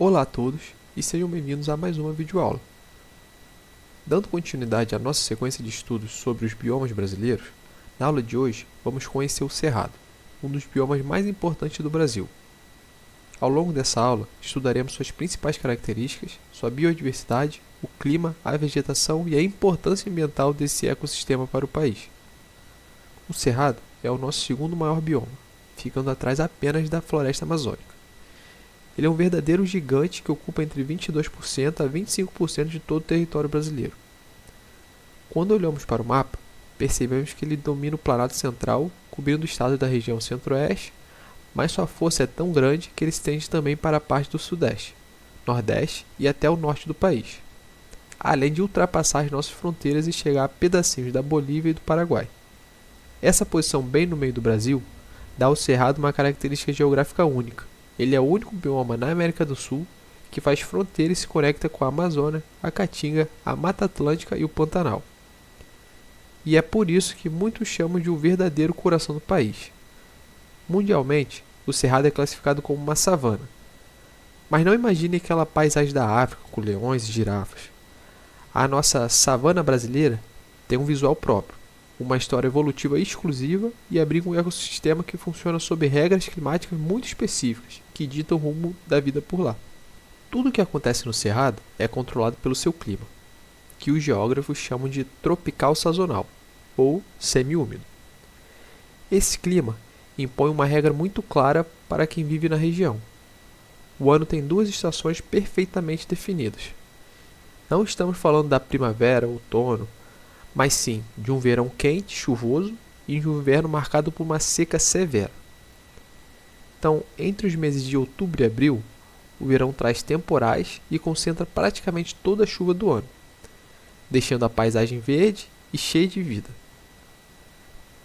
Olá a todos e sejam bem-vindos a mais uma videoaula. Dando continuidade à nossa sequência de estudos sobre os biomas brasileiros, na aula de hoje vamos conhecer o Cerrado, um dos biomas mais importantes do Brasil. Ao longo dessa aula, estudaremos suas principais características, sua biodiversidade, o clima, a vegetação e a importância ambiental desse ecossistema para o país. O Cerrado é o nosso segundo maior bioma, ficando atrás apenas da floresta amazônica. Ele é um verdadeiro gigante que ocupa entre 22% a 25% de todo o território brasileiro. Quando olhamos para o mapa, percebemos que ele domina o Planalto Central, cobrindo o estado da região Centro-Oeste, mas sua força é tão grande que ele se estende também para a parte do Sudeste, Nordeste e até o norte do país, além de ultrapassar as nossas fronteiras e chegar a pedacinhos da Bolívia e do Paraguai. Essa posição bem no meio do Brasil dá ao Cerrado uma característica geográfica única. Ele é o único bioma na América do Sul que faz fronteira e se conecta com a Amazônia, a Caatinga, a Mata Atlântica e o Pantanal. E é por isso que muitos chamam de o verdadeiro coração do país. Mundialmente, o Cerrado é classificado como uma savana. Mas não imagine aquela paisagem da África com leões e girafas. A nossa savana brasileira tem um visual próprio, uma história evolutiva exclusiva e abriga um ecossistema que funciona sob regras climáticas muito específicas, que ditam o rumo da vida por lá. Tudo o que acontece no Cerrado é controlado pelo seu clima, que os geógrafos chamam de tropical sazonal, ou semiúmido. Esse clima impõe uma regra muito clara para quem vive na região. O ano tem duas estações perfeitamente definidas. Não estamos falando da primavera, outono, mas sim de um verão quente, chuvoso e de um inverno marcado por uma seca severa. Então, entre os meses de outubro e abril, o verão traz temporais e concentra praticamente toda a chuva do ano, deixando a paisagem verde e cheia de vida.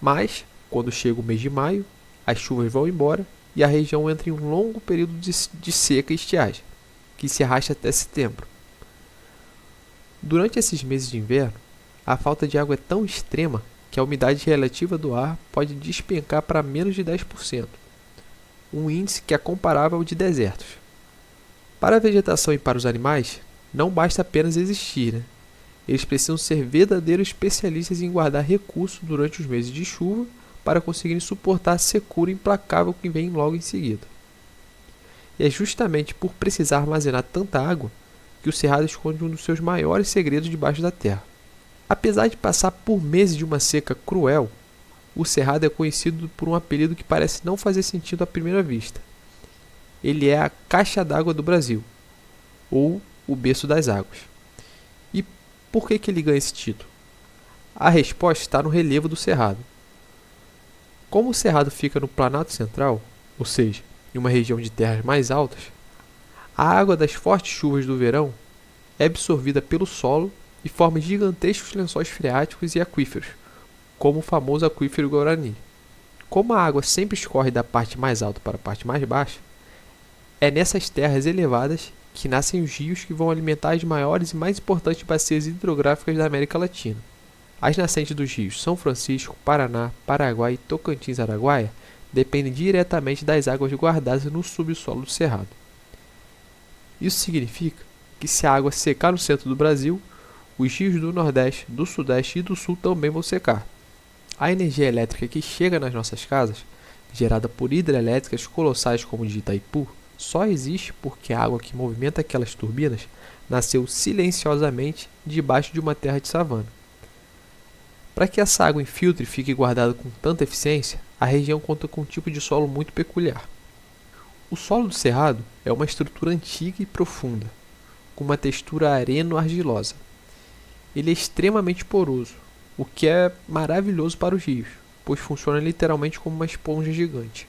Mas, quando chega o mês de maio, as chuvas vão embora e a região entra em um longo período de seca e estiagem, que se arrasta até setembro. Durante esses meses de inverno, a falta de água é tão extrema que a umidade relativa do ar pode despencar para menos de 10%, um índice que é comparável ao de desertos. Para a vegetação e para os animais, não basta apenas existir, né? Eles precisam ser verdadeiros especialistas em guardar recursos durante os meses de chuva para conseguirem suportar a secura implacável que vem logo em seguida. E é justamente por precisar armazenar tanta água que o Cerrado esconde um dos seus maiores segredos debaixo da terra. Apesar de passar por meses de uma seca cruel, o Cerrado é conhecido por um apelido que parece não fazer sentido à primeira vista. Ele é a caixa d'água do Brasil, ou o berço das águas. E por que ele ganha esse título? A resposta está no relevo do Cerrado. Como o Cerrado fica no Planalto Central, ou seja, em uma região de terras mais altas, a água das fortes chuvas do verão é absorvida pelo solo e forma gigantescos lençóis freáticos e aquíferos, como o famoso aquífero Guarani. Como a água sempre escorre da parte mais alta para a parte mais baixa, é nessas terras elevadas que nascem os rios que vão alimentar as maiores e mais importantes bacias hidrográficas da América Latina. As nascentes dos rios São Francisco, Paraná, Paraguai e Tocantins-Araguaia dependem diretamente das águas guardadas no subsolo do Cerrado. Isso significa que se a água secar no centro do Brasil, os rios do Nordeste, do Sudeste e do Sul também vão secar. A energia elétrica que chega nas nossas casas, gerada por hidrelétricas colossais como de Itaipu, só existe porque a água que movimenta aquelas turbinas nasceu silenciosamente debaixo de uma terra de savana. Para que essa água infiltre e fique guardada com tanta eficiência, a região conta com um tipo de solo muito peculiar. O solo do Cerrado é uma estrutura antiga e profunda, com uma textura areno-argilosa. Ele é extremamente poroso, o que é maravilhoso para os rios, pois funciona literalmente como uma esponja gigante.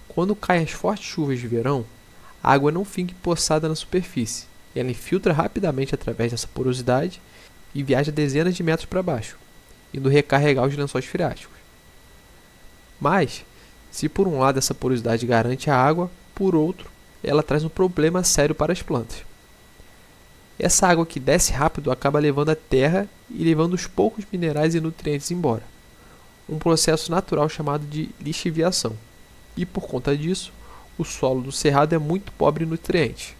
Quando caem as fortes chuvas de verão, a água não fica empoçada na superfície, ela infiltra rapidamente através dessa porosidade e viaja dezenas de metros para baixo, indo recarregar os lençóis freáticos. Mas, se por um lado essa porosidade garante a água, por outro, ela traz um problema sério para as plantas. Essa água que desce rápido acaba levando a terra e levando os poucos minerais e nutrientes embora. Um processo natural chamado de lixiviação. E por conta disso, o solo do cerrado é muito pobre em nutrientes.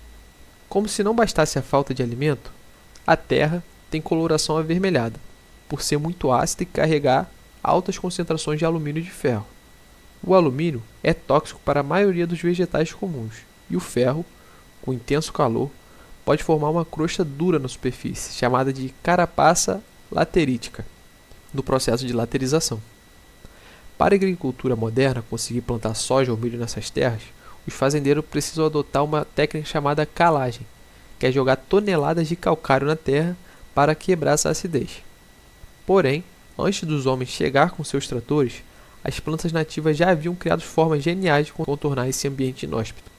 Como se não bastasse a falta de alimento, a terra tem coloração avermelhada, por ser muito ácida e carregar altas concentrações de alumínio e de ferro. O alumínio é tóxico para a maioria dos vegetais comuns, e o ferro, com intenso calor, pode formar uma crosta dura na superfície, chamada de carapaça laterítica, no processo de laterização. Para a agricultura moderna conseguir plantar soja ou milho nessas terras, os fazendeiros precisam adotar uma técnica chamada calagem, que é jogar toneladas de calcário na terra para quebrar essa acidez. Porém, antes dos homens chegar com seus tratores, as plantas nativas já haviam criado formas geniais de contornar esse ambiente inóspito.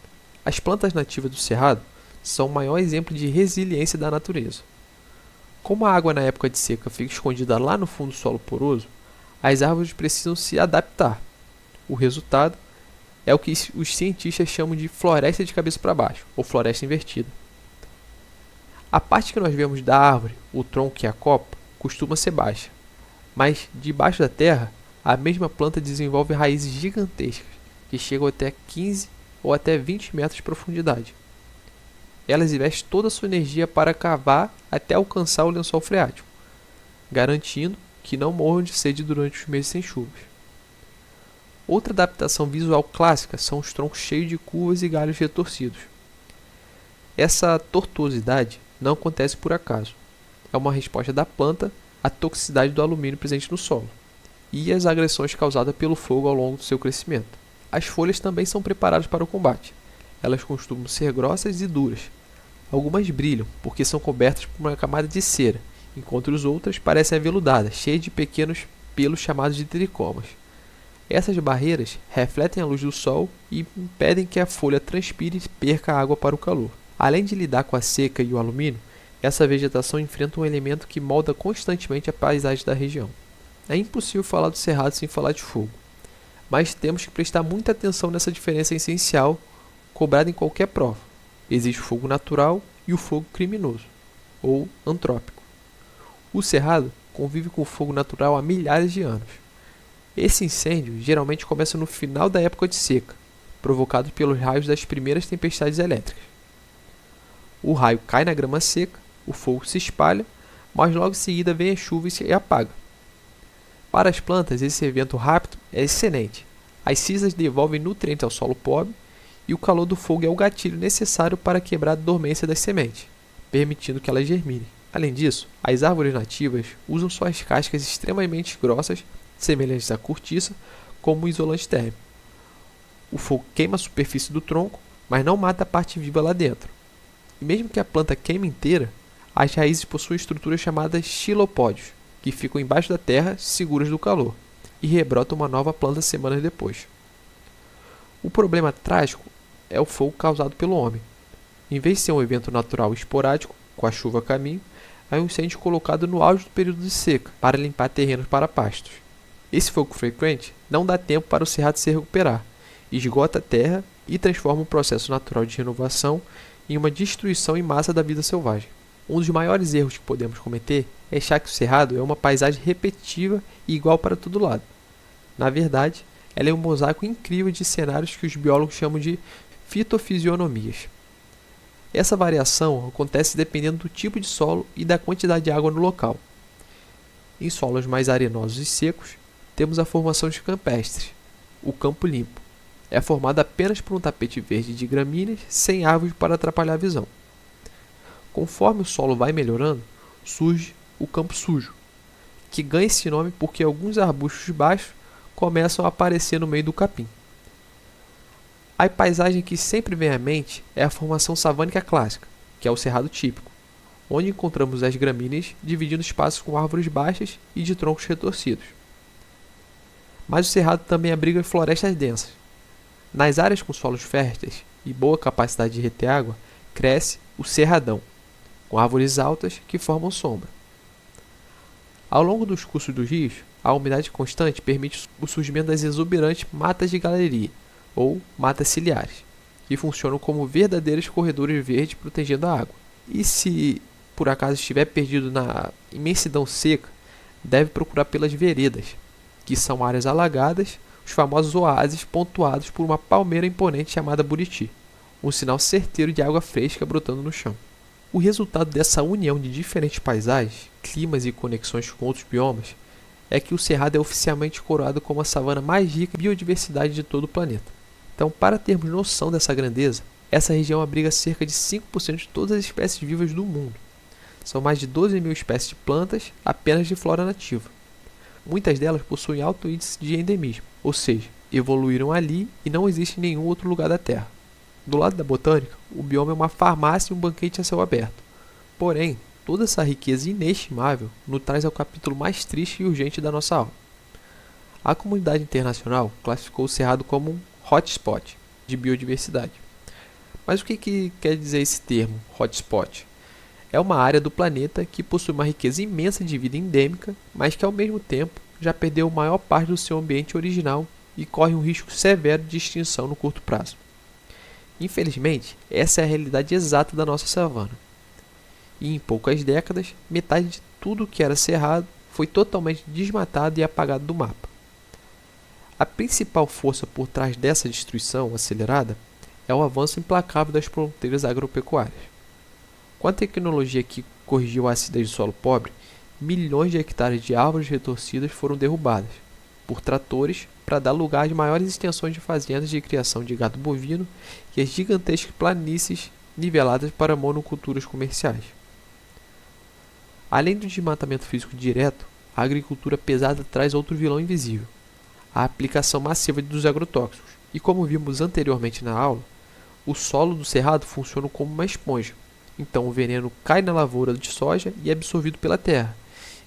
As plantas nativas do cerrado são o maior exemplo de resiliência da natureza. Como a água na época de seca fica escondida lá no fundo do solo poroso, as árvores precisam se adaptar. O resultado é o que os cientistas chamam de floresta de cabeça para baixo, ou floresta invertida. A parte que nós vemos da árvore, o tronco e a copa, costuma ser baixa, mas debaixo da terra, a mesma planta desenvolve raízes gigantescas, que chegam até 15 ou até 20 metros de profundidade. Elas investem toda a sua energia para cavar até alcançar o lençol freático, garantindo que não morram de sede durante os meses sem chuvas. Outra adaptação visual clássica são os troncos cheios de curvas e galhos retorcidos. Essa tortuosidade não acontece por acaso. É uma resposta da planta à toxicidade do alumínio presente no solo e às agressões causadas pelo fogo ao longo do seu crescimento. As folhas também são preparadas para o combate. Elas costumam ser grossas e duras. Algumas brilham porque são cobertas por uma camada de cera, enquanto as outras parecem aveludadas, cheias de pequenos pelos chamados de tricomas. Essas barreiras refletem a luz do sol e impedem que a folha transpire e perca água para o calor. Além de lidar com a seca e o alumínio, essa vegetação enfrenta um elemento que molda constantemente a paisagem da região. É impossível falar do cerrado sem falar de fogo, mas temos que prestar muita atenção nessa diferença essencial cobrada em qualquer prova. Existe o fogo natural e o fogo criminoso, ou antrópico. O cerrado convive com o fogo natural há milhares de anos. Esse incêndio geralmente começa no final da época de seca, provocado pelos raios das primeiras tempestades elétricas. O raio cai na grama seca, o fogo se espalha, mas logo em seguida vem a chuva e apaga. Para as plantas, esse evento rápido é excelente. As cinzas devolvem nutrientes ao solo pobre e o calor do fogo é o gatilho necessário para quebrar a dormência das sementes, permitindo que elas germinem. Além disso, as árvores nativas usam suas cascas extremamente grossas, semelhantes à cortiça, como isolante térmico. O fogo queima a superfície do tronco, mas não mata a parte viva lá dentro. E mesmo que a planta queime inteira, as raízes possuem estruturas chamadas xilopódios, que ficam embaixo da terra, seguras do calor, e rebrotam uma nova planta semanas depois. O problema trágico é o fogo causado pelo homem. Em vez de ser um evento natural esporádico, com a chuva a caminho, é um incêndio colocado no auge do período de seca, para limpar terrenos para pastos. Esse fogo frequente não dá tempo para o cerrado se recuperar, esgota a terra e transforma o processo natural de renovação em uma destruição em massa da vida selvagem. Um dos maiores erros que podemos cometer é achar que o cerrado é uma paisagem repetitiva e igual para todo lado. Na verdade, ela é um mosaico incrível de cenários que os biólogos chamam de fitofisionomias. Essa variação acontece dependendo do tipo de solo e da quantidade de água no local. Em solos mais arenosos e secos, temos a formação de campestres, o campo limpo. É formado apenas por um tapete verde de gramíneas sem árvores para atrapalhar a visão. Conforme o solo vai melhorando, surge o campo sujo, que ganha esse nome porque alguns arbustos baixos começam a aparecer no meio do capim. A paisagem que sempre vem à mente é a formação savânica clássica, que é o cerrado típico, onde encontramos as gramíneas dividindo espaços com árvores baixas e de troncos retorcidos. Mas o cerrado também abriga florestas densas. Nas áreas com solos férteis e boa capacidade de reter água, cresce o cerradão, com árvores altas que formam sombra. Ao longo dos cursos dos rios, a umidade constante permite o surgimento das exuberantes matas de galeria, ou matas ciliares, que funcionam como verdadeiros corredores verdes protegendo a água. E se por acaso estiver perdido na imensidão seca, deve procurar pelas veredas, que são áreas alagadas os famosos oásis pontuados por uma palmeira imponente chamada Buriti, um sinal certeiro de água fresca brotando no chão. O resultado dessa união de diferentes paisagens, climas e conexões com outros biomas é que o Cerrado é oficialmente coroado como a savana mais rica em biodiversidade de todo o planeta. Então, para termos noção dessa grandeza, essa região abriga cerca de 5% de todas as espécies vivas do mundo. São mais de 12 mil espécies de plantas apenas de flora nativa. Muitas delas possuem alto índice de endemismo, ou seja, evoluíram ali e não existe em nenhum outro lugar da Terra. Do lado da botânica, o bioma é uma farmácia e um banquete a céu aberto. Porém, toda essa riqueza inestimável nos traz ao capítulo mais triste e urgente da nossa aula. A comunidade internacional classificou o Cerrado como um hotspot de biodiversidade. Mas o que quer dizer esse termo, hotspot? É uma área do planeta que possui uma riqueza imensa de vida endêmica, mas que ao mesmo tempo já perdeu a maior parte do seu ambiente original e corre um risco severo de extinção no curto prazo. Infelizmente, essa é a realidade exata da nossa savana. E em poucas décadas, metade de tudo que era cerrado foi totalmente desmatado e apagado do mapa. A principal força por trás dessa destruição acelerada é o avanço implacável das fronteiras agropecuárias. Com a tecnologia que corrigiu a acidez do solo pobre, milhões de hectares de árvores retorcidas foram derrubadas por tratores para dar lugar às maiores extensões de fazendas de criação de gado bovino e as gigantescas planícies niveladas para monoculturas comerciais. Além do desmatamento físico direto, a agricultura pesada traz outro vilão invisível: a aplicação massiva dos agrotóxicos. E como vimos anteriormente na aula, o solo do cerrado funciona como uma esponja. Então o veneno cai na lavoura de soja e é absorvido pela terra,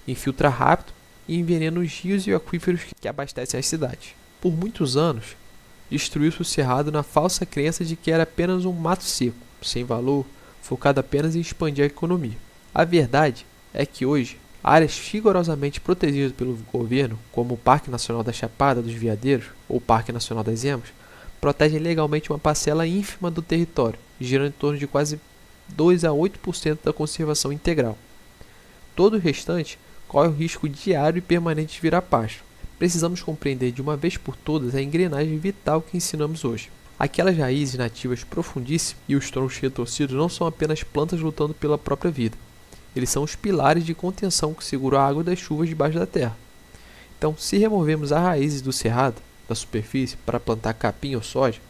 infiltra rápido e envenena os rios e aquíferos que abastecem as cidades. Por muitos anos, destruiu-se o cerrado na falsa crença de que era apenas um mato seco, sem valor, focado apenas em expandir a economia. A verdade é que hoje, áreas rigorosamente protegidas pelo governo, como o Parque Nacional da Chapada dos Veadeiros ou Parque Nacional das Emas, protegem legalmente uma parcela ínfima do território, girando em torno de quase 2 a 8% da conservação integral. Todo o restante corre o risco diário e permanente de virar pasto. Precisamos compreender de uma vez por todas a engrenagem vital que ensinamos hoje. Aquelas raízes nativas profundíssimas e os troncos retorcidos não são apenas plantas lutando pela própria vida. Eles são os pilares de contenção que seguram a água das chuvas debaixo da terra. Então, se removermos as raízes do cerrado, da superfície, para plantar capim ou soja,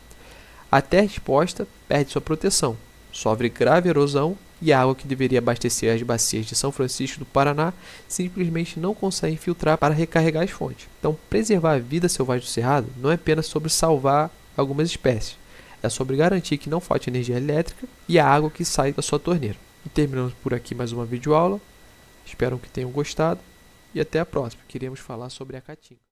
a terra exposta perde sua proteção, sofre grave erosão e a água que deveria abastecer as bacias de São Francisco do Paraná simplesmente não consegue filtrar para recarregar as fontes. Então, preservar a vida selvagem do cerrado não é apenas sobre salvar algumas espécies, é sobre garantir que não falte energia elétrica e a água que sai da sua torneira. E terminamos por aqui mais uma videoaula. Espero que tenham gostado e até a próxima. Queremos falar sobre a caatinga.